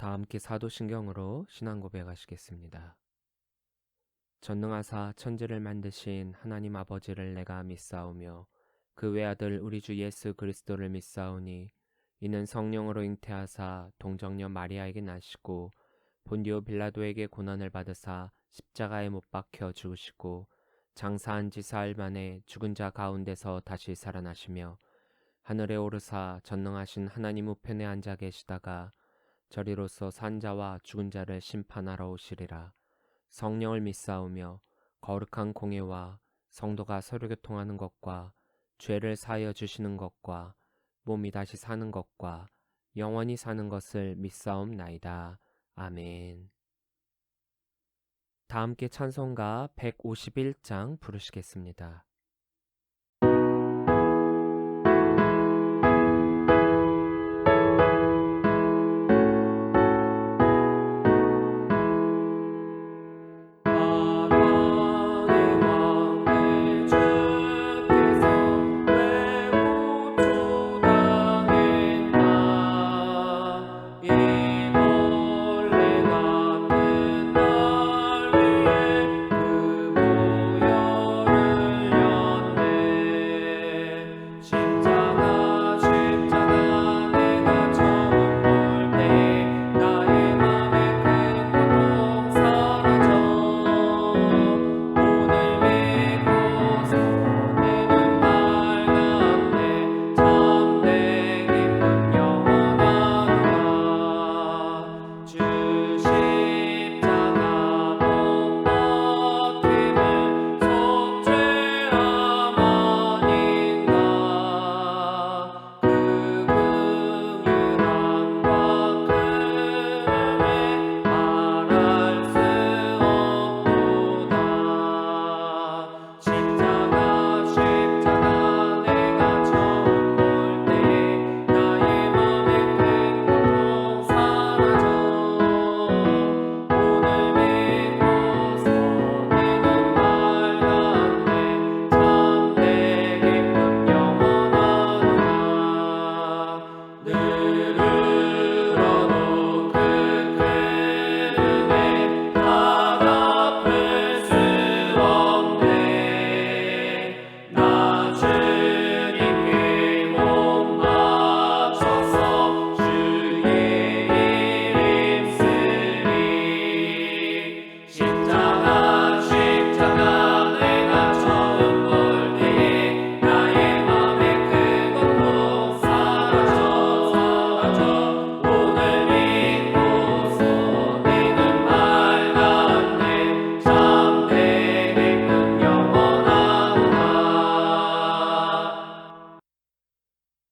다 함께 사도신경으로 신앙 고백하시겠습니다. 전능하사 천지를 만드신 하나님 아버지를 내가 믿사오며 그 외아들 우리 주 예수 그리스도를 믿사오니 이는 성령으로 잉태하사 동정녀 마리아에게 나시고 본디오 빌라도에게 고난을 받으사 십자가에 못 박혀 죽으시고 장사한 지 사흘 만에 죽은 자 가운데서 다시 살아나시며 하늘에 오르사 전능하신 하나님 우편에 앉아 계시다가 저리로서 산자와 죽은 자를 심판하러 오시리라. 성령을 믿사오며 거룩한 공예와 성도가 서로 교통하는 것과 죄를 사하여 주시는 것과 몸이 다시 사는 것과 영원히 사는 것을 믿사옵나이다. 아멘. 다 함께 찬송가 151장 부르시겠습니다.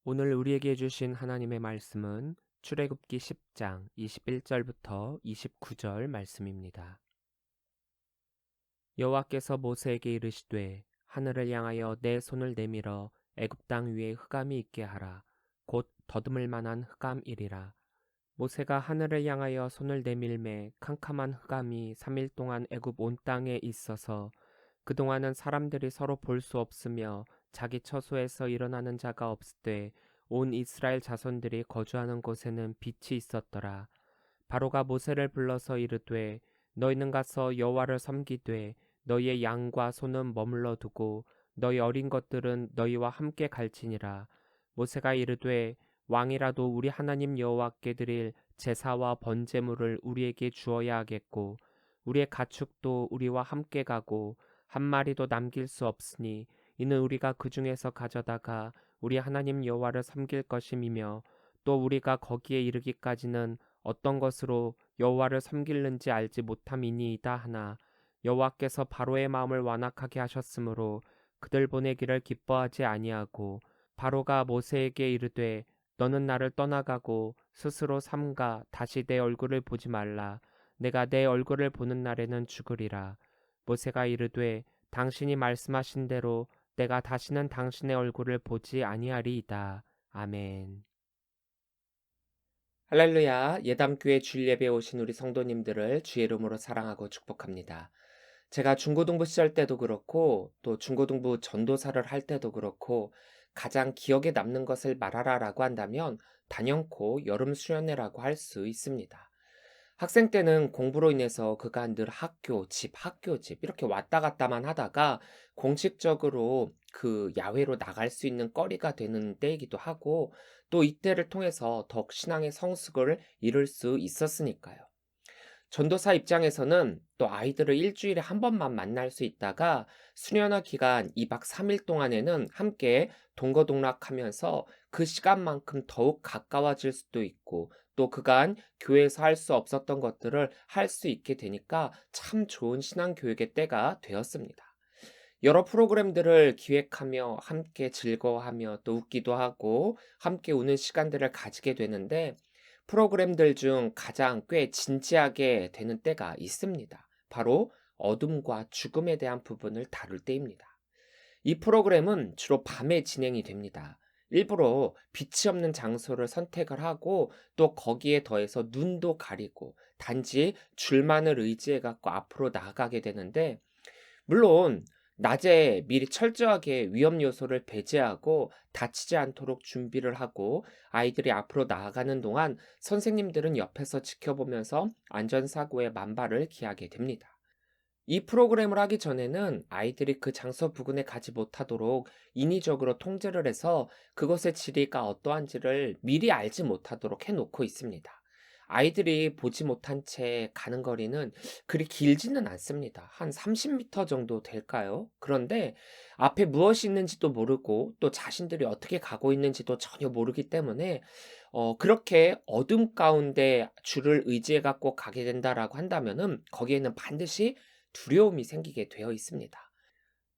오늘 우리에게 주신 하나님의 말씀은 출애굽기 10장 21절부터 29절 말씀입니다. 여호와께서 모세에게 이르시되 하늘을 향하여 내 손을 내밀어 애굽 땅 위에 흑암이 있게 하라. 곧 더듬을 만한 흑암이리라. 모세가 하늘을 향하여 손을 내밀매 캄캄한 흑암이 3일 동안 애굽 온 땅에 있어서 그동안은 사람들이 서로 볼 수 없으며 자기 처소에서 일어나는 자가 없으되 온 이스라엘 자손들이 거주하는 곳에는 빛이 있었더라. 바로가 모세를 불러서 이르되 너희는 가서 여호와를 섬기되 너희의 양과 소는 머물러 두고 너희 어린 것들은 너희와 함께 갈지니라. 모세가 이르되 왕이라도 우리 하나님 여호와께 드릴 제사와 번제물을 우리에게 주어야 하겠고 우리의 가축도 우리와 함께 가고 한 마리도 남길 수 없으니 이는 우리가 그 중에서 가져다가 우리 하나님 여호와를 섬길 것임이며 또 우리가 거기에 이르기까지는 어떤 것으로 여호와를 섬길는지 알지 못함이니이다 하나 여호와께서 바로의 마음을 완악하게 하셨으므로 그들 보내기를 기뻐하지 아니하고 바로가 모세에게 이르되 너는 나를 떠나가고 스스로 삼가 다시 내 얼굴을 보지 말라. 내가 내 얼굴을 보는 날에는 죽으리라. 모세가 이르되 당신이 말씀하신 대로 내가 다시는 당신의 얼굴을 보지 아니하리이다. 아멘. 할렐루야. 예담교회 주일 예배에 오신 우리 성도님들을 주의 이름으로 사랑하고 축복합니다. 제가 중고등부 시절 때도 그렇고 또 중고등부 전도사를 할 때도 그렇고 가장 기억에 남는 것을 말하라라고 한다면 단연코 여름 수련회라고 할 수 있습니다. 학생 때는 공부로 인해서 그간 늘 학교, 집 이렇게 왔다 갔다만 하다가 공식적으로 그 야외로 나갈 수 있는 거리가 되는 때이기도 하고 또 이때를 통해서 더욱 신앙의 성숙을 이룰 수 있었으니까요. 전도사 입장에서는 또 아이들을 일주일에 한 번만 만날 수 있다가 수련회 기간 2박 3일 동안에는 함께 동거동락하면서 그 시간만큼 더욱 가까워질 수도 있고 또 그간 교회에서 할 수 없었던 것들을 할 수 있게 되니까 참 좋은 신앙교육의 때가 되었습니다. 여러 프로그램들을 기획하며 함께 즐거워하며 또 웃기도 하고 함께 우는 시간들을 가지게 되는데 프로그램들 중 가장 꽤 진지하게 되는 때가 있습니다. 바로 어둠과 죽음에 대한 부분을 다룰 때입니다. 이 프로그램은 주로 밤에 진행이 됩니다. 일부러 빛이 없는 장소를 선택을 하고 또 거기에 더해서 눈도 가리고 단지 줄만을 의지해 갖고 앞으로 나아가게 되는데 물론 낮에 미리 철저하게 위험 요소를 배제하고 다치지 않도록 준비를 하고 아이들이 앞으로 나아가는 동안 선생님들은 옆에서 지켜보면서 안전사고의 만발을 기하게 됩니다. 이 프로그램을 하기 전에는 아이들이 그 장소 부근에 가지 못하도록 인위적으로 통제를 해서 그것의 지리가 어떠한지를 미리 알지 못하도록 해놓고 있습니다. 아이들이 보지 못한 채 가는 거리는 그리 길지는 않습니다. 한 30m 정도 될까요? 그런데 앞에 무엇이 있는지도 모르고 또 자신들이 어떻게 가고 있는지도 전혀 모르기 때문에 그렇게 어둠 가운데 주를 의지해 갖고 가게 된다라고 한다면은 거기에는 반드시 두려움이 생기게 되어 있습니다.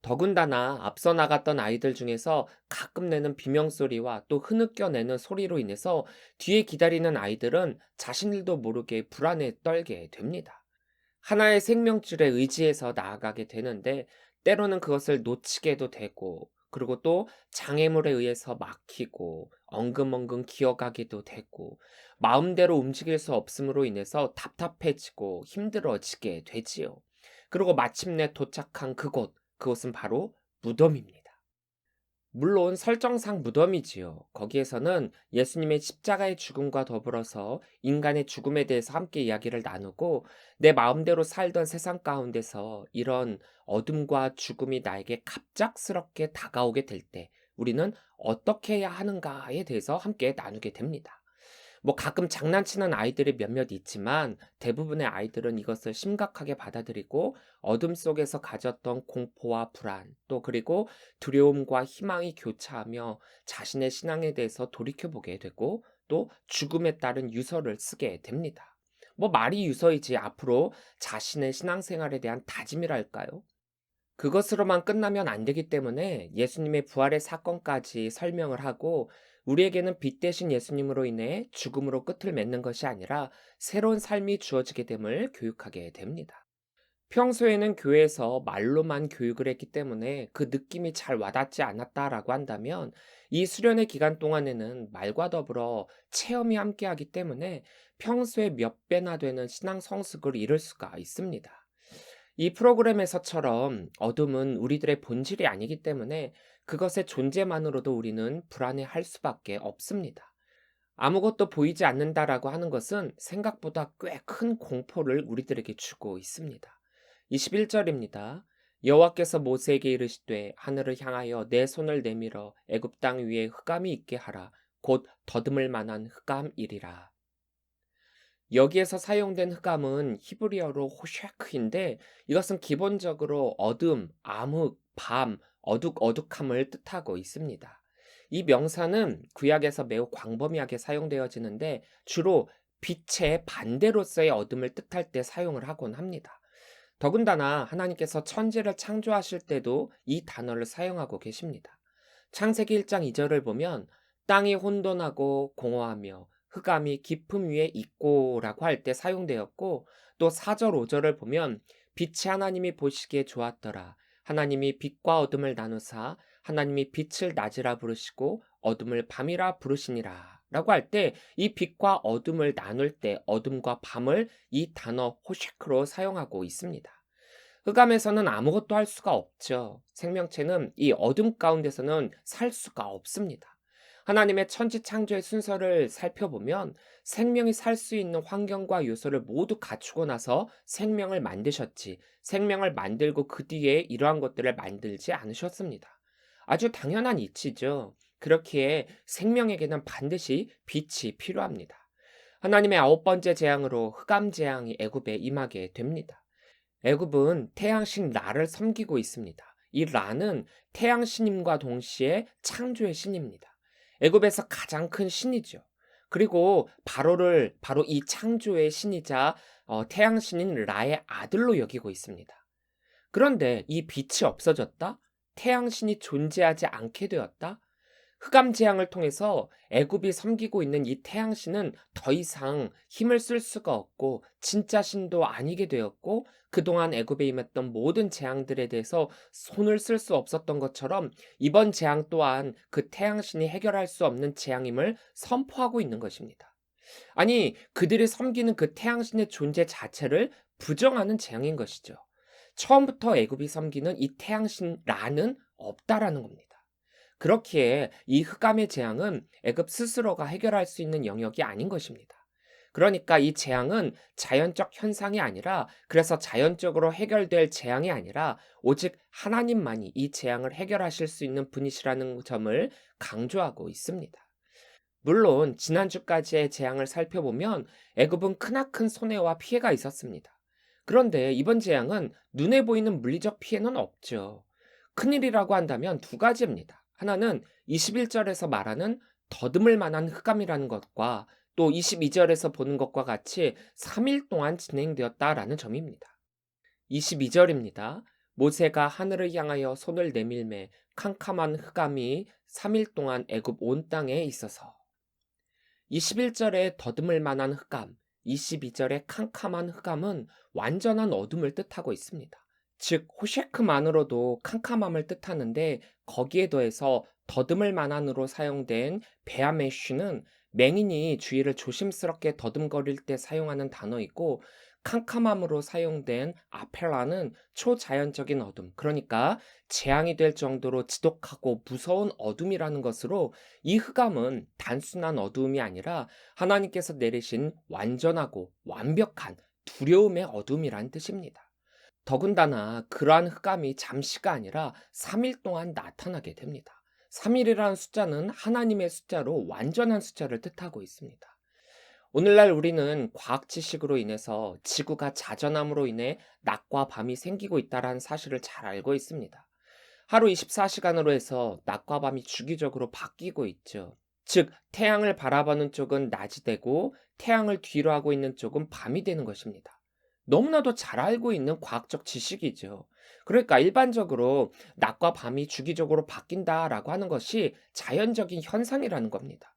더군다나 앞서 나갔던 아이들 중에서 가끔 내는 비명소리와 또 흐느껴 내는 소리로 인해서 뒤에 기다리는 아이들은 자신들도 모르게 불안에 떨게 됩니다. 하나의 생명줄에 의지해서 나아가게 되는데 때로는 그것을 놓치게도 되고 그리고 또 장애물에 의해서 막히고 엉금엉금 기어가기도 되고 마음대로 움직일 수 없음으로 인해서 답답해지고 힘들어지게 되지요. 그리고 마침내 도착한 그곳은 바로 무덤입니다. 물론 설정상 무덤이지요. 거기에서는 예수님의 십자가의 죽음과 더불어서 인간의 죽음에 대해서 함께 이야기를 나누고 내 마음대로 살던 세상 가운데서 이런 어둠과 죽음이 나에게 갑작스럽게 다가오게 될 때 우리는 어떻게 해야 하는가에 대해서 함께 나누게 됩니다. 뭐 가끔 장난치는 아이들이 몇몇 있지만 대부분의 아이들은 이것을 심각하게 받아들이고 어둠 속에서 가졌던 공포와 불안 또 그리고 두려움과 희망이 교차하며 자신의 신앙에 대해서 돌이켜보게 되고 또 죽음에 따른 유서를 쓰게 됩니다. 뭐 말이 유서이지 앞으로 자신의 신앙생활에 대한 다짐이랄까요? 그것으로만 끝나면 안 되기 때문에 예수님의 부활의 사건까지 설명을 하고 우리에게는 빛 대신 예수님으로 인해 죽음으로 끝을 맺는 것이 아니라 새로운 삶이 주어지게 됨을 교육하게 됩니다. 평소에는 교회에서 말로만 교육을 했기 때문에 그 느낌이 잘 와닿지 않았다라고 한다면 이 수련의 기간 동안에는 말과 더불어 체험이 함께하기 때문에 평소에 몇 배나 되는 신앙 성숙을 이룰 수가 있습니다. 이 프로그램에서처럼 어둠은 우리들의 본질이 아니기 때문에 그것의 존재만으로도 우리는 불안해할 수밖에 없습니다. 아무것도 보이지 않는다라고 하는 것은 생각보다 꽤 큰 공포를 우리들에게 주고 있습니다. 21절입니다. 여호와께서 모세에게 이르시되 하늘을 향하여 내 손을 내밀어 애굽 땅 위에 흑암이 있게 하라. 곧 더듬을 만한 흑암이리라. 여기에서 사용된 흑암은 히브리어로 호샤크인데 이것은 기본적으로 어둠, 암흑, 밤, 어둑어둑함을 뜻하고 있습니다. 이 명사는 구약에서 매우 광범위하게 사용되어지는데 주로 빛의 반대로서의 어둠을 뜻할 때 사용을 하곤 합니다. 더군다나 하나님께서 천지를 창조하실 때도 이 단어를 사용하고 계십니다. 창세기 1장 2절을 보면 땅이 혼돈하고 공허하며 흑암이 깊음 위에 있고라고 할 때 사용되었고 또 4절 5절을 보면 빛이 하나님이 보시기에 좋았더라. 하나님이 빛과 어둠을 나누사 하나님이 빛을 낮이라 부르시고 어둠을 밤이라 부르시니라. 라고 할 때 이 빛과 어둠을 나눌 때 어둠과 밤을 이 단어 호쉐크로 사용하고 있습니다. 흑암에서는 아무것도 할 수가 없죠. 생명체는 이 어둠 가운데서는 살 수가 없습니다. 하나님의 천지 창조의 순서를 살펴보면 생명이 살 수 있는 환경과 요소를 모두 갖추고 나서 생명을 만드셨지, 생명을 만들고 그 뒤에 이러한 것들을 만들지 않으셨습니다. 아주 당연한 이치죠. 그렇기에 생명에게는 반드시 빛이 필요합니다. 하나님의 아홉 번째 재앙으로 흑암 재앙이 애굽에 임하게 됩니다. 애굽은 태양신 라를 섬기고 있습니다. 이 라는 태양신임과 동시에 창조의 신입니다. 애굽에서 가장 큰 신이죠. 그리고 바로를 바로 이 창조의 신이자 태양신인 라의 아들로 여기고 있습니다. 그런데 이 빛이 없어졌다? 태양신이 존재하지 않게 되었다? 흑암 재앙을 통해서 애굽이 섬기고 있는 이 태양신은 더 이상 힘을 쓸 수가 없고 진짜 신도 아니게 되었고, 그동안 애굽에 임했던 모든 재앙들에 대해서 손을 쓸 수 없었던 것처럼 이번 재앙 또한 그 태양신이 해결할 수 없는 재앙임을 선포하고 있는 것입니다. 아니, 그들이 섬기는 그 태양신의 존재 자체를 부정하는 재앙인 것이죠. 처음부터 애굽이 섬기는 이 태양신 라는 없다라는 겁니다. 그렇기에 이 흑암의 재앙은 애굽 스스로가 해결할 수 있는 영역이 아닌 것입니다. 그러니까 이 재앙은 자연적 현상이 아니라, 그래서 자연적으로 해결될 재앙이 아니라 오직 하나님만이 이 재앙을 해결하실 수 있는 분이시라는 점을 강조하고 있습니다. 물론 지난주까지의 재앙을 살펴보면 애굽은 크나큰 손해와 피해가 있었습니다. 그런데 이번 재앙은 눈에 보이는 물리적 피해는 없죠. 큰일이라고 한다면 두 가지입니다. 하나는 21절에서 말하는 더듬을 만한 흑암이라는 것과, 또 22절에서 보는 것과 같이 3일 동안 진행되었다라는 점입니다. 22절입니다. 모세가 하늘을 향하여 손을 내밀매 캄캄한 흑암이 3일 동안 애굽 온 땅에 있어서. 21절에 더듬을 만한 흑암, 22절에 캄캄한 흑암은 완전한 어둠을 뜻하고 있습니다. 즉 호셰크만으로도 캄캄함을 뜻하는데, 거기에 더해서 더듬을 만한으로 사용된 베아메쉬는 맹인이 주위를 조심스럽게 더듬거릴 때 사용하는 단어이고, 캄캄함으로 사용된 아펠라는 초자연적인 어둠, 그러니까 재앙이 될 정도로 지독하고 무서운 어둠이라는 것으로, 이 흑암은 단순한 어두움이 아니라 하나님께서 내리신 완전하고 완벽한 두려움의 어둠이란 뜻입니다. 더군다나 그러한 흑암이 잠시가 아니라 3일 동안 나타나게 됩니다. 3일이라는 숫자는 하나님의 숫자로 완전한 숫자를 뜻하고 있습니다. 오늘날 우리는 과학 지식으로 인해서 지구가 자전함으로 인해 낮과 밤이 생기고 있다는 사실을 잘 알고 있습니다. 하루 24시간으로 해서 낮과 밤이 주기적으로 바뀌고 있죠. 즉, 태양을 바라보는 쪽은 낮이 되고 태양을 뒤로 하고 있는 쪽은 밤이 되는 것입니다. 너무나도 잘 알고 있는 과학적 지식이죠. 그러니까 일반적으로 낮과 밤이 주기적으로 바뀐다라고 하는 것이 자연적인 현상이라는 겁니다.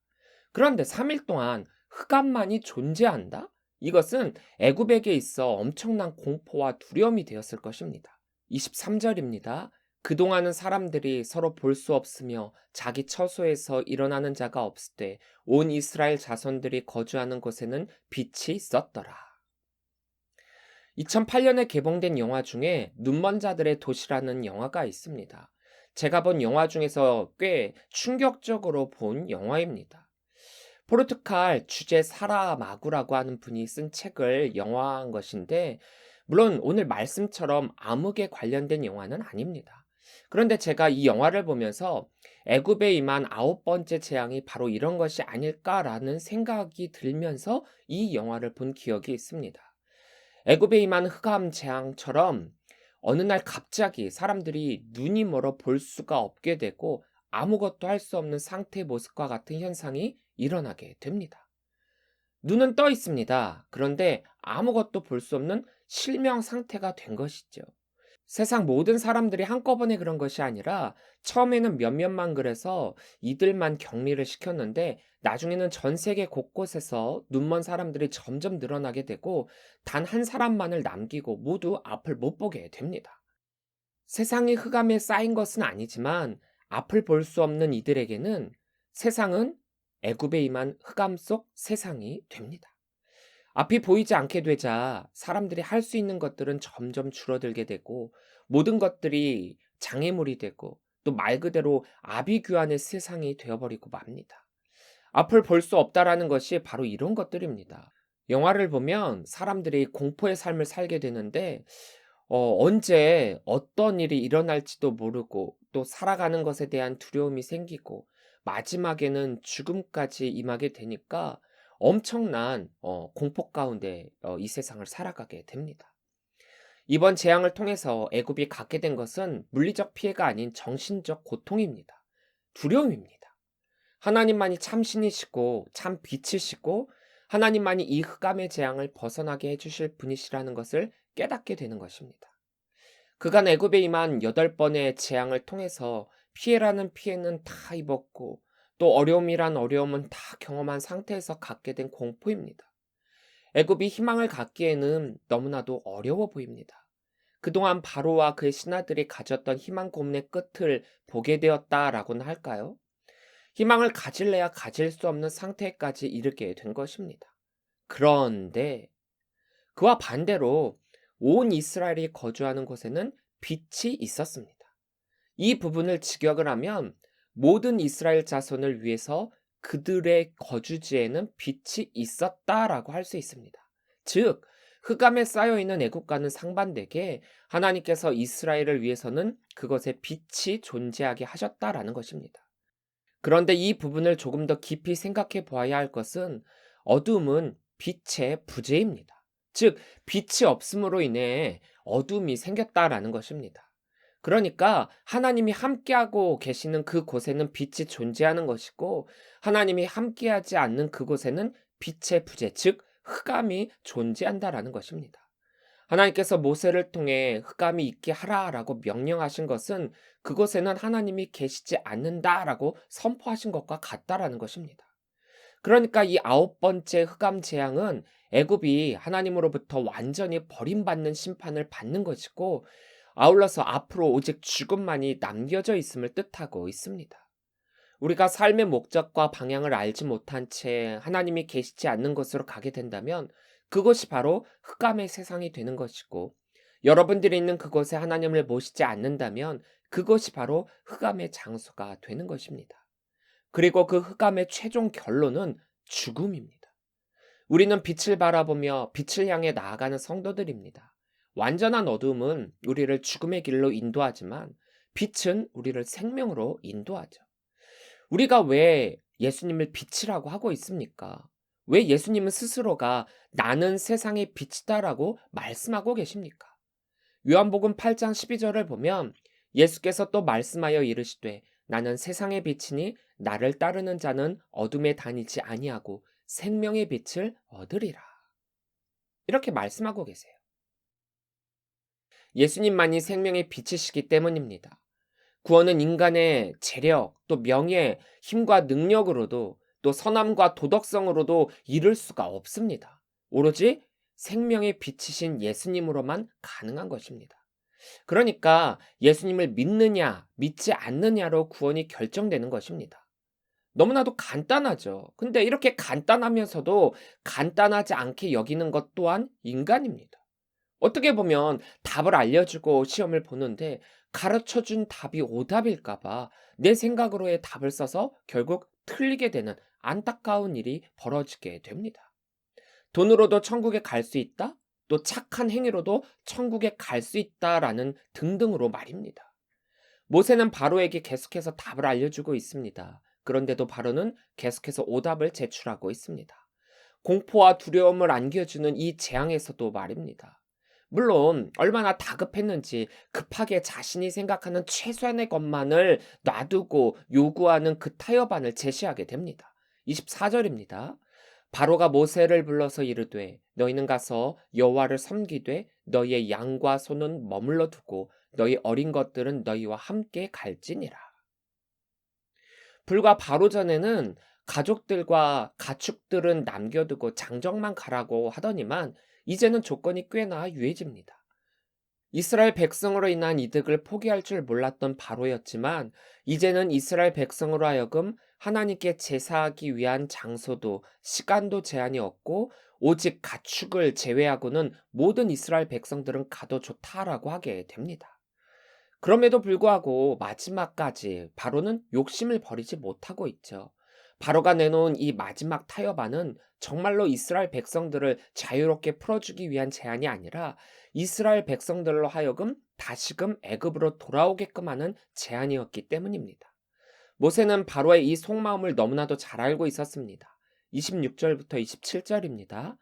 그런데 3일 동안 흑암만이 존재한다? 이것은 애굽에게 있어 엄청난 공포와 두려움이 되었을 것입니다. 23절입니다. 그동안은 사람들이 서로 볼 수 없으며 자기 처소에서 일어나는 자가 없을 때 온 이스라엘 자손들이 거주하는 곳에는 빛이 있었더라. 2008년에 개봉된 영화 중에 눈먼 자들의 도시라는 영화가 있습니다. 제가 본 영화 중에서 꽤 충격적으로 본 영화입니다. 포르투갈 주제 사라마구라고 하는 분이 쓴 책을 영화한 것인데, 물론 오늘 말씀처럼 암흑에 관련된 영화는 아닙니다. 그런데 제가 이 영화를 보면서 애굽에 임한 아홉 번째 재앙이 바로 이런 것이 아닐까라는 생각이 들면서 이 영화를 본 기억이 있습니다. 애굽에 임한 흑암 재앙처럼 어느 날 갑자기 사람들이 눈이 멀어 볼 수가 없게 되고 아무것도 할 수 없는 상태의 모습과 같은 현상이 일어나게 됩니다. 눈은 떠 있습니다. 그런데 아무것도 볼 수 없는 실명 상태가 된 것이죠. 세상 모든 사람들이 한꺼번에 그런 것이 아니라 처음에는 몇몇만 그래서 이들만 격리를 시켰는데, 나중에는 전 세계 곳곳에서 눈먼 사람들이 점점 늘어나게 되고 단 한 사람만을 남기고 모두 앞을 못 보게 됩니다. 세상이 흑암에 쌓인 것은 아니지만 앞을 볼 수 없는 이들에게는 세상은 애굽에 임한 흑암 속 세상이 됩니다. 앞이 보이지 않게 되자 사람들이 할 수 있는 것들은 점점 줄어들게 되고 모든 것들이 장애물이 되고 또 말 그대로 아비규환의 세상이 되어버리고 맙니다. 앞을 볼 수 없다라는 것이 바로 이런 것들입니다. 영화를 보면 사람들이 공포의 삶을 살게 되는데 언제 어떤 일이 일어날지도 모르고 또 살아가는 것에 대한 두려움이 생기고 마지막에는 죽음까지 임하게 되니까 엄청난 공포 가운데 이 세상을 살아가게 됩니다. 이번 재앙을 통해서 애굽이 갖게 된 것은 물리적 피해가 아닌 정신적 고통입니다. 두려움입니다. 하나님만이 참 신이시고 참 빛이시고 하나님만이 이 흑암의 재앙을 벗어나게 해주실 분이시라는 것을 깨닫게 되는 것입니다. 그간 애굽에 임한 8번의 재앙을 통해서 피해라는 피해는 다 입었고 또 어려움이란 어려움은 다 경험한 상태에서 갖게 된 공포입니다. 애굽이 희망을 갖기에는 너무나도 어려워 보입니다. 그동안 바로와 그의 신하들이 가졌던 희망 고문의 끝을 보게 되었다라고는 할까요? 희망을 가질래야 가질 수 없는 상태까지 이르게 된 것입니다. 그런데 그와 반대로 온 이스라엘이 거주하는 곳에는 빛이 있었습니다. 이 부분을 직역을 하면 모든 이스라엘 자손을 위해서 그들의 거주지에는 빛이 있었다라고 할 수 있습니다. 즉, 흑암에 쌓여있는 애국과는 상반되게 하나님께서 이스라엘을 위해서는 그것에 빛이 존재하게 하셨다라는 것입니다. 그런데 이 부분을 조금 더 깊이 생각해 보아야 할 것은 어둠은 빛의 부재입니다. 즉, 빛이 없음으로 인해 어둠이 생겼다라는 것입니다. 그러니까 하나님이 함께하고 계시는 그곳에는 빛이 존재하는 것이고 하나님이 함께하지 않는 그곳에는 빛의 부재, 즉 흑암이 존재한다라는 것입니다. 하나님께서 모세를 통해 흑암이 있게 하라라고 명령하신 것은 그곳에는 하나님이 계시지 않는다라고 선포하신 것과 같다라는 것입니다. 그러니까 이 9번째 흑암 재앙은 애굽이 하나님으로부터 완전히 버림받는 심판을 받는 것이고 아울러서 앞으로 오직 죽음만이 남겨져 있음을 뜻하고 있습니다. 우리가 삶의 목적과 방향을 알지 못한 채 하나님이 계시지 않는 곳으로 가게 된다면 그것이 바로 흑암의 세상이 되는 것이고 여러분들이 있는 그곳에 하나님을 모시지 않는다면 그것이 바로 흑암의 장소가 되는 것입니다. 그리고 그 흑암의 최종 결론은 죽음입니다. 우리는 빛을 바라보며 빛을 향해 나아가는 성도들입니다. 완전한 어둠은 우리를 죽음의 길로 인도하지만 빛은 우리를 생명으로 인도하죠. 우리가 왜 예수님을 빛이라고 하고 있습니까? 왜 예수님은 스스로가 나는 세상의 빛이다라고 말씀하고 계십니까? 요한복음 8장 12절을 보면 예수께서 또 말씀하여 이르시되 나는 세상의 빛이니 나를 따르는 자는 어둠에 다니지 아니하고 생명의 빛을 얻으리라. 이렇게 말씀하고 계세요. 예수님만이 생명의 빛이시기 때문입니다. 구원은 인간의 재력, 또 명예, 힘과 능력으로도 또 선함과 도덕성으로도 이룰 수가 없습니다. 오로지 생명의 빛이신 예수님으로만 가능한 것입니다. 그러니까 예수님을 믿느냐, 믿지 않느냐로 구원이 결정되는 것입니다. 너무나도 간단하죠. 근데 이렇게 간단하면서도 간단하지 않게 여기는 것 또한 인간입니다. 어떻게 보면 답을 알려주고 시험을 보는데 가르쳐준 답이 오답일까봐 내 생각으로의 답을 써서 결국 틀리게 되는 안타까운 일이 벌어지게 됩니다. 돈으로도 천국에 갈 수 있다? 또 착한 행위로도 천국에 갈 수 있다라는 등등으로 말입니다. 모세는 바로에게 계속해서 답을 알려주고 있습니다. 그런데도 바로는 계속해서 오답을 제출하고 있습니다. 공포와 두려움을 안겨주는 이 재앙에서도 말입니다. 물론 얼마나 다급했는지 급하게 자신이 생각하는 최소한의 것만을 놔두고 요구하는 그 타협안을 제시하게 됩니다. 24절입니다. 바로가 모세를 불러서 이르되 너희는 가서 여호와를 섬기되 너희의 양과 소는 머물러 두고 너희 어린 것들은 너희와 함께 갈지니라. 불과 바로 전에는 가족들과 가축들은 남겨두고 장정만 가라고 하더니만 이제는 조건이 꽤나 유해집니다. 이스라엘 백성으로 인한 이득을 포기할 줄 몰랐던 바로였지만 이제는 이스라엘 백성으로 하여금 하나님께 제사하기 위한 장소도 시간도 제한이 없고 오직 가축을 제외하고는 모든 이스라엘 백성들은 가도 좋다라고 하게 됩니다. 그럼에도 불구하고 마지막까지 바로는 욕심을 버리지 못하고 있죠. 바로가 내놓은 이 마지막 타협안은 정말로 이스라엘 백성들을 자유롭게 풀어주기 위한 제안이 아니라 이스라엘 백성들로 하여금 다시금 애굽으로 돌아오게끔 하는 제안이었기 때문입니다. 모세는 바로의 이 속마음을 너무나도 잘 알고 있었습니다. 26절부터 27절입니다.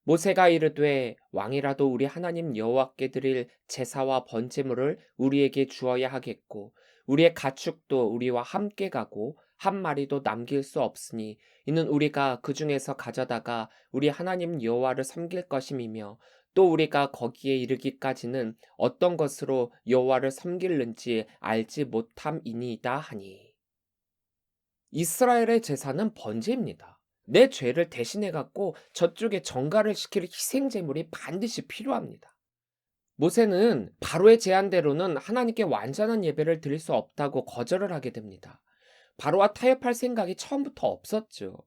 모세가 이르되 왕이라도 우리 하나님 여호와께 드릴 제사와 번제물을 우리에게 주어야 하겠고 우리의 가축도 우리와 함께 가고 한 마리도 남길 수 없으니 이는 우리가 그 중에서 가져다가 우리 하나님 여호와를 섬길 것임이며 또 우리가 거기에 이르기까지는 어떤 것으로 여호와를 섬길는지 알지 못함이니이다 하니. 이스라엘의 제사는 번제입니다. 내 죄를 대신해 갖고 저쪽에 전가를 시킬 희생 제물이 반드시 필요합니다. 모세는 바로의 제안대로는 하나님께 완전한 예배를 드릴 수 없다고 거절을 하게 됩니다. 바로와 타협할 생각이 처음부터 없었죠.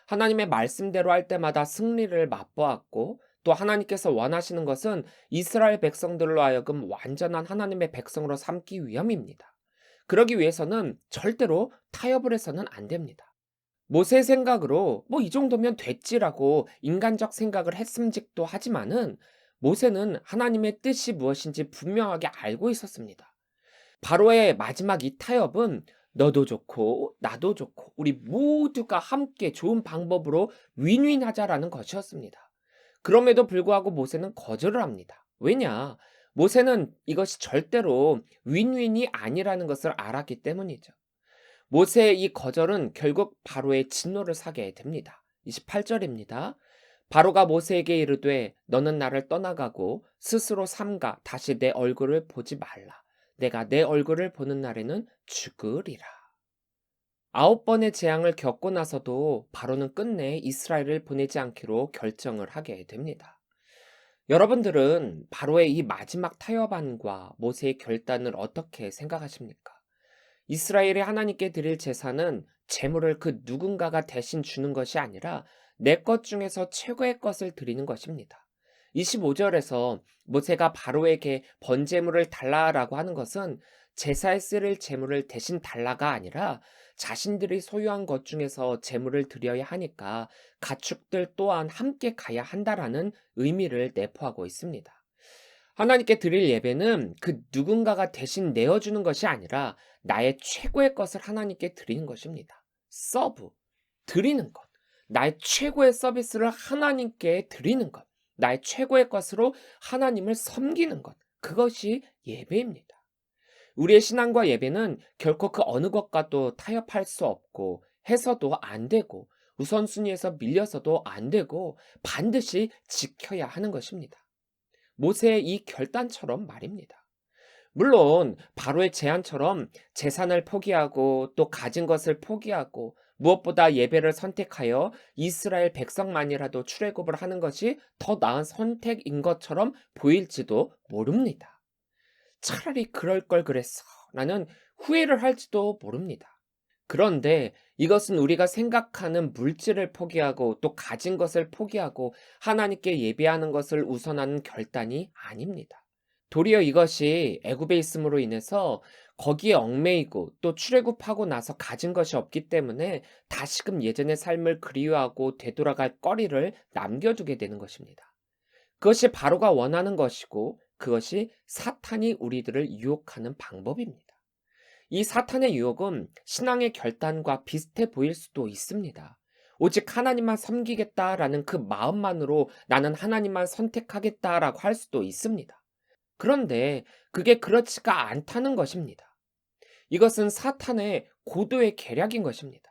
하나님의 말씀대로 할 때마다 승리를 맛보았고 또 하나님께서 원하시는 것은 이스라엘 백성들로 하여금 완전한 하나님의 백성으로 삼기 위함입니다. 그러기 위해서는 절대로 타협을 해서는 안 됩니다. 모세 생각으로 뭐 이 정도면 됐지라고 인간적 생각을 했음직도 하지만은 모세는 하나님의 뜻이 무엇인지 분명하게 알고 있었습니다. 바로의 마지막 이 타협은 너도 좋고 나도 좋고 우리 모두가 함께 좋은 방법으로 윈윈하자라는 것이었습니다. 그럼에도 불구하고 모세는 거절을 합니다. 왜냐? 모세는 이것이 절대로 윈윈이 아니라는 것을 알았기 때문이죠. 모세의 이 거절은 결국 바로의 진노를 사게 됩니다. 28절입니다. 바로가 모세에게 이르되 너는 나를 떠나가고 스스로 삼가 다시 내 얼굴을 보지 말라. 내가 내 얼굴을 보는 날에는 죽으리라. 9번의 재앙을 겪고 나서도 바로는 끝내 이스라엘을 보내지 않기로 결정을 하게 됩니다. 여러분들은 바로의 이 마지막 타협안과 모세의 결단을 어떻게 생각하십니까? 이스라엘이 하나님께 드릴 제사는 제물을 그 누군가가 대신 주는 것이 아니라 내 것 중에서 최고의 것을 드리는 것입니다. 25절에서 모세가 바로에게 번제물을 달라라고 하는 것은 제사에 쓰일 제물을 대신 달라가 아니라 자신들이 소유한 것 중에서 제물을 드려야 하니까 가축들 또한 함께 가야 한다라는 의미를 내포하고 있습니다. 하나님께 드릴 예배는 그 누군가가 대신 내어주는 것이 아니라 나의 최고의 것을 하나님께 드리는 것입니다. 서브, 드리는 것. 나의 최고의 서비스를 하나님께 드리는 것. 나의 최고의 것으로 하나님을 섬기는 것. 그것이 예배입니다. 우리의 신앙과 예배는 결코 그 어느 것과도 타협할 수 없고 해서도 안 되고 우선순위에서 밀려서도 안 되고 반드시 지켜야 하는 것입니다. 모세의 이 결단처럼 말입니다. 물론 바로의 제안처럼 재산을 포기하고 또 가진 것을 포기하고 무엇보다 예배를 선택하여 이스라엘 백성만이라도 출애굽을 하는 것이 더 나은 선택인 것처럼 보일지도 모릅니다. 차라리 그럴 걸 그랬어 라는 후회를 할지도 모릅니다. 그런데 이것은 우리가 생각하는 물질을 포기하고 또 가진 것을 포기하고 하나님께 예배하는 것을 우선하는 결단이 아닙니다. 도리어 이것이 애굽에 있음으로 인해서 거기에 얽매이고 또 출애굽하고 나서 가진 것이 없기 때문에 다시금 예전의 삶을 그리워하고 되돌아갈 거리를 남겨두게 되는 것입니다. 그것이 바로가 원하는 것이고 그것이 사탄이 우리들을 유혹하는 방법입니다. 이 사탄의 유혹은 신앙의 결단과 비슷해 보일 수도 있습니다. 오직 하나님만 섬기겠다라는 그 마음만으로 나는 하나님만 선택하겠다라고 할 수도 있습니다. 그런데 그게 그렇지가 않다는 것입니다. 이것은 사탄의 고도의 계략인 것입니다.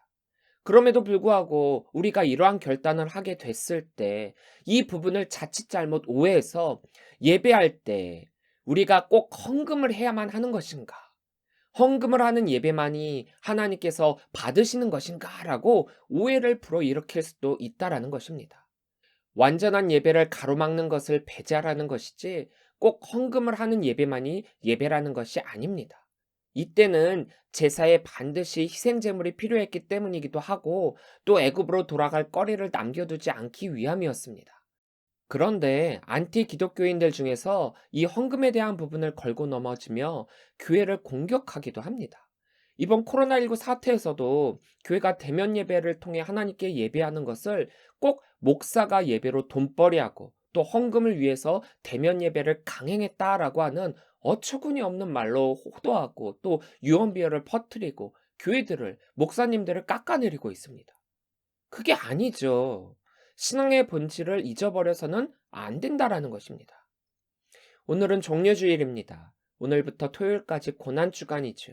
그럼에도 불구하고 우리가 이러한 결단을 하게 됐을 때 이 부분을 자칫 잘못 오해해서 예배할 때 우리가 꼭 헌금을 해야만 하는 것인가? 헌금을 하는 예배만이 하나님께서 받으시는 것인가라고 오해를 불어일으킬 수도 있다라는 것입니다. 완전한 예배를 가로막는 것을 배제하라는 것이지 꼭 헌금을 하는 예배만이 예배라는 것이 아닙니다. 이때는 제사에 반드시 희생 제물이 필요했기 때문이기도 하고 또 애굽으로 돌아갈 거리를 남겨두지 않기 위함이었습니다. 그런데 안티 기독교인들 중에서 이 헌금에 대한 부분을 걸고 넘어지며 교회를 공격하기도 합니다. 이번 코로나19 사태에서도 교회가 대면 예배를 통해 하나님께 예배하는 것을 꼭 목사가 예배로 돈벌이하고 또 헌금을 위해서 대면 예배를 강행했다라고 하는 어처구니 없는 말로 호도하고 또 유언비어를 퍼뜨리고 교회들을 목사님들을 깎아내리고 있습니다. 그게 아니죠. 신앙의 본질을 잊어버려서는 안 된다라는 것입니다. 오늘은 종려주일입니다. 오늘부터 토요일까지 고난주간이죠.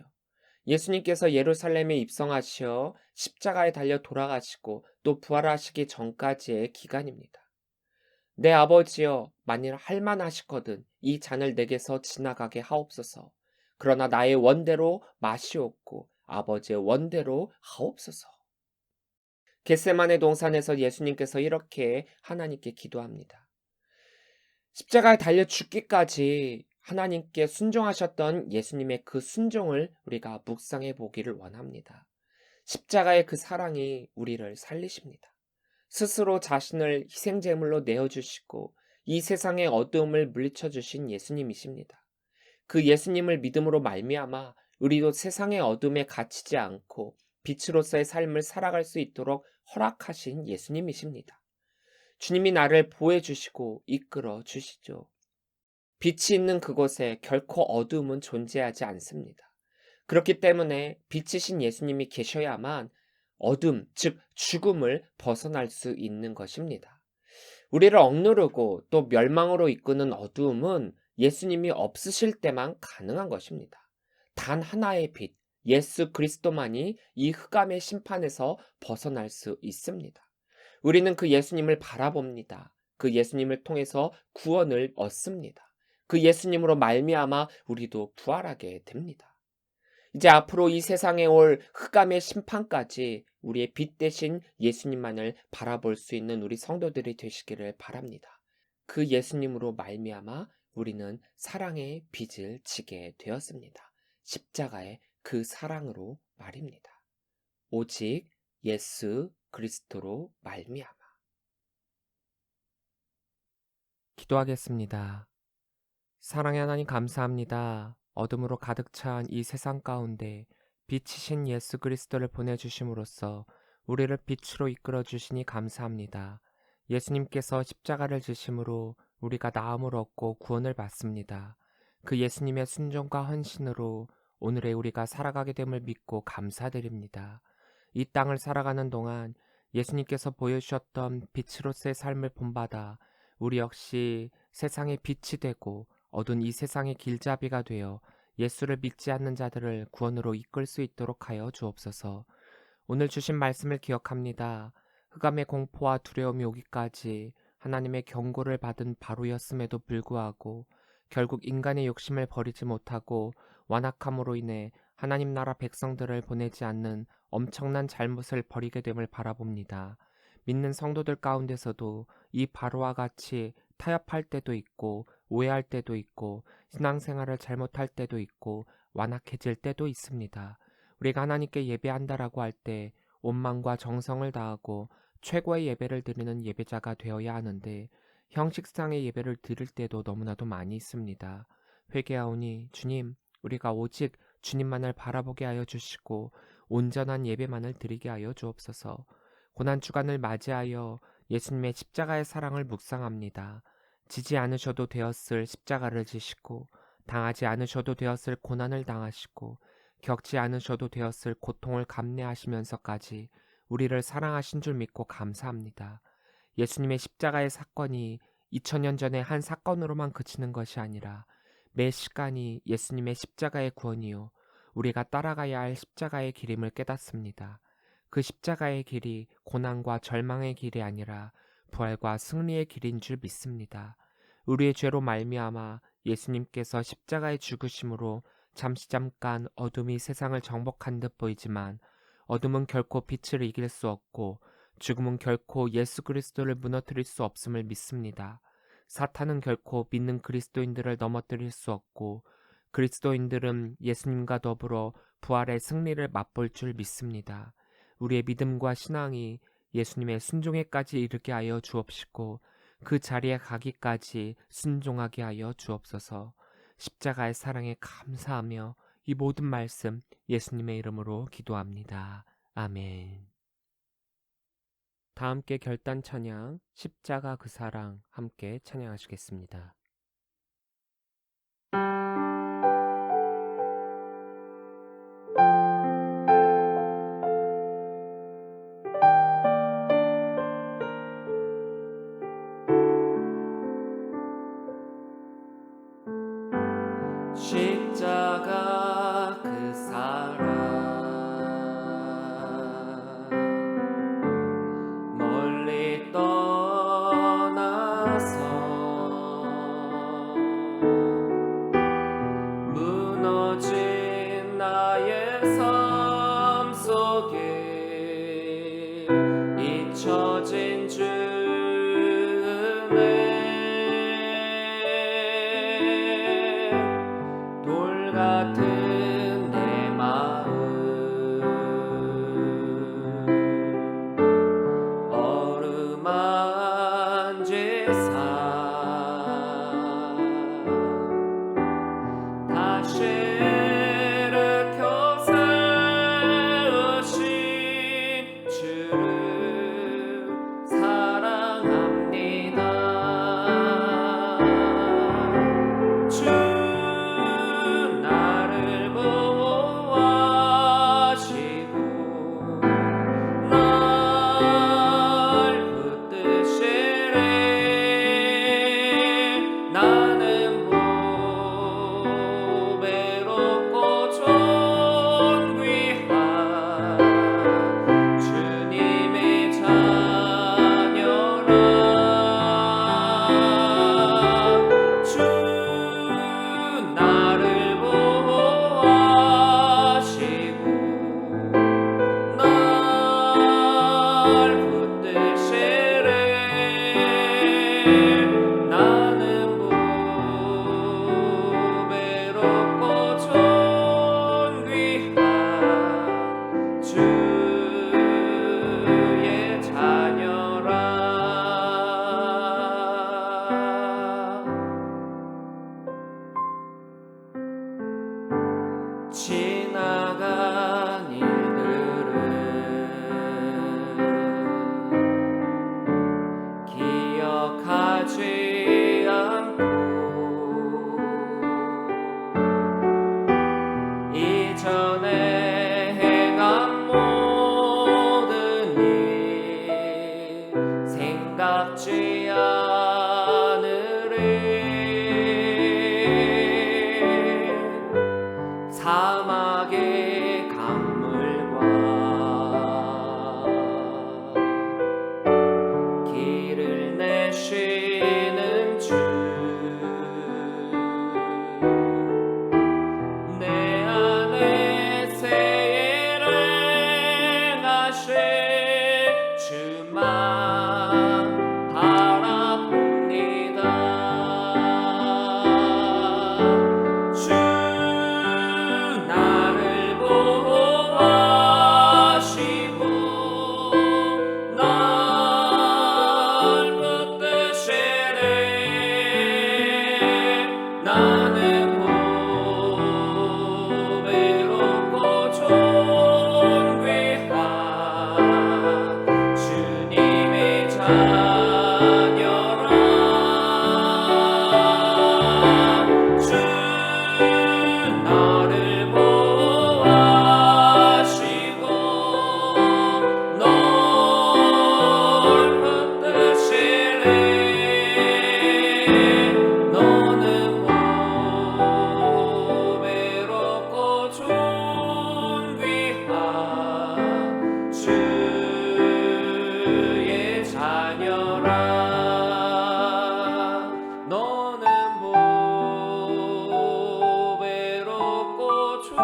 예수님께서 예루살렘에 입성하시어 십자가에 달려 돌아가시고 또 부활하시기 전까지의 기간입니다. 내 아버지여, 만일 할만하시거든 이 잔을 내게서 지나가게 하옵소서. 그러나 나의 원대로 마시옵고 아버지의 원대로 하옵소서. 겟세마네 동산에서 예수님께서 이렇게 하나님께 기도합니다. 십자가에 달려 죽기까지 하나님께 순종하셨던 예수님의 그 순종을 우리가 묵상해 보기를 원합니다. 십자가의 그 사랑이 우리를 살리십니다. 스스로 자신을 희생제물로 내어주시고 이 세상의 어두움을 물리쳐 주신 예수님이십니다. 그 예수님을 믿음으로 말미암아 우리도 세상의 어둠에 갇히지 않고 빛으로서의 삶을 살아갈 수 있도록 허락하신 예수님이십니다. 주님이 나를 보호해 주시고 이끌어 주시죠. 빛이 있는 그곳에 결코 어두움은 존재하지 않습니다. 그렇기 때문에 빛이신 예수님이 계셔야만 어둠, 즉 죽음을 벗어날 수 있는 것입니다. 우리를 억누르고 또 멸망으로 이끄는 어두움은 예수님이 없으실 때만 가능한 것입니다. 단 하나의 빛, 예수 그리스도만이 이 흑암의 심판에서 벗어날 수 있습니다. 우리는 그 예수님을 바라봅니다. 그 예수님을 통해서 구원을 얻습니다. 그 예수님으로 말미암아 우리도 부활하게 됩니다. 이제 앞으로 이 세상에 올 흑암의 심판까지 우리의 빛 대신 예수님만을 바라볼 수 있는 우리 성도들이 되시기를 바랍니다. 그 예수님으로 말미암아 우리는 사랑의 빛을 지게 되었습니다. 십자가의 그 사랑으로 말입니다. 오직 예수 그리스도로 말미암아. 기도하겠습니다. 사랑의 하나님 감사합니다. 어둠으로 가득 찬 이 세상 가운데 빛이신 예수 그리스도를 보내주심으로써 우리를 빛으로 이끌어 주시니 감사합니다. 예수님께서 십자가를 지심으로 우리가 나음을 얻고 구원을 받습니다. 그 예수님의 순종과 헌신으로 오늘의 우리가 살아가게 됨을 믿고 감사드립니다. 이 땅을 살아가는 동안 예수님께서 보여주셨던 빛으로서의 삶을 본받아 우리 역시 세상의 빛이 되고 어두운 이 세상의 길잡이가 되어 예수를 믿지 않는 자들을 구원으로 이끌 수 있도록 하여 주옵소서. 오늘 주신 말씀을 기억합니다. 흑암의 공포와 두려움이 오기까지 하나님의 경고를 받은 바로였음에도 불구하고 결국 인간의 욕심을 버리지 못하고 완악함으로 인해 하나님 나라 백성들을 보내지 않는 엄청난 잘못을 벌이게 됨을 바라봅니다. 믿는 성도들 가운데서도 이 바로와 같이 타협할 때도 있고 오해할 때도 있고 신앙생활을 잘못할 때도 있고 완악해질 때도 있습니다. 우리가 하나님께 예배한다라고 할 때 온망과 정성을 다하고 최고의 예배를 드리는 예배자가 되어야 하는데 형식상의 예배를 드릴 때도 너무나도 많이 있습니다. 회개하오니 주님, 우리가 오직 주님만을 바라보게 하여 주시고 온전한 예배만을 드리게 하여 주옵소서. 고난주간을 맞이하여 예수님의 십자가의 사랑을 묵상합니다. 지지 않으셔도 되었을 십자가를 지시고 당하지 않으셔도 되었을 고난을 당하시고 겪지 않으셔도 되었을 고통을 감내하시면서까지 우리를 사랑하신 줄 믿고 감사합니다. 예수님의 십자가의 사건이 2000년 전의 한 사건으로만 그치는 것이 아니라 매 시간이 예수님의 십자가의 구원이요 우리가 따라가야 할 십자가의 길임을 깨닫습니다. 그 십자가의 길이 고난과 절망의 길이 아니라 부활과 승리의 길인 줄 믿습니다. 우리의 죄로 말미암아 예수님께서 십자가의 죽으심으로 잠깐 어둠이 세상을 정복한 듯 보이지만 어둠은 결코 빛을 이길 수 없고 죽음은 결코 예수 그리스도를 무너뜨릴 수 없음을 믿습니다. 사탄은 결코 믿는 그리스도인들을 넘어뜨릴 수 없고 그리스도인들은 예수님과 더불어 부활의 승리를 맛볼 줄 믿습니다. 우리의 믿음과 신앙이 예수님의 순종에까지 이르게 하여 주옵시고 그 자리에 가기까지 순종하게 하여 주옵소서. 십자가의 사랑에 감사하며 이 모든 말씀 예수님의 이름으로 기도합니다. 아멘. 다 함께 결단 찬양 십자가 그 사랑 함께 찬양하시겠습니다. 십자가 그 사랑 멀리 떠나서 무너진 나의 삶 속에 잊혀진 주 은혜 돌 같은 내 마음 어루만진 삶 다시 일으켜 세우신 주를 사랑합니다. 주 나를 보호하시고 날 붙드시네. 나는 보배롭고 존귀한 주님의 자녀라. 주 나를 보호하시고 날 붙드시네. 나는 보배롭고 존귀한 주의 자녀라. 지나간 일들은 기억하지 않고 이전에 행한 모든 일 생각지 않으리. 사막의 강물과 길을 내시는 주 내 안에 새 일을 행하실 주만 바라봅니다. 주 나를 보호하시고 날 붙드시네. 나는 보배롭고 존귀한 주님의 자녀라. 주 나를 보호하시고 널 붙드시네. 너는 보배롭고 존귀한 주의 자녀라. 너는 보배롭고 존귀한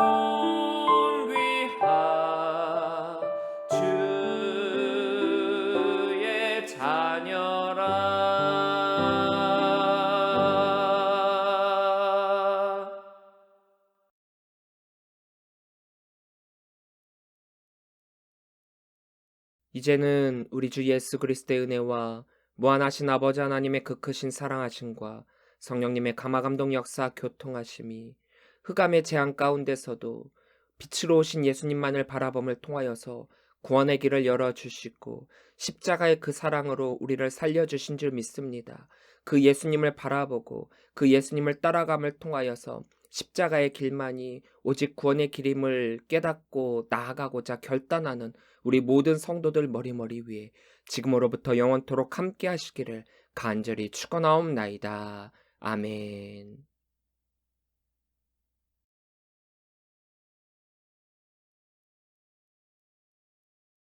주의 자녀라. 이제는 우리 주 예수 그리스도의 은혜와 무한하신 아버지 하나님의 그 크신 사랑하심과 성령님의 감화감동 역사 교통하심이 흑암의 재앙 가운데서도 빛으로 오신 예수님만을 바라봄을 통하여서 구원의 길을 열어주시고 십자가의 그 사랑으로 우리를 살려주신 줄 믿습니다. 그 예수님을 바라보고 그 예수님을 따라감을 통하여서 십자가의 길만이 오직 구원의 길임을 깨닫고 나아가고자 결단하는 우리 모든 성도들 머리머리 위에 지금으로부터 영원토록 함께 하시기를 간절히 축원하옵나이다. 아멘.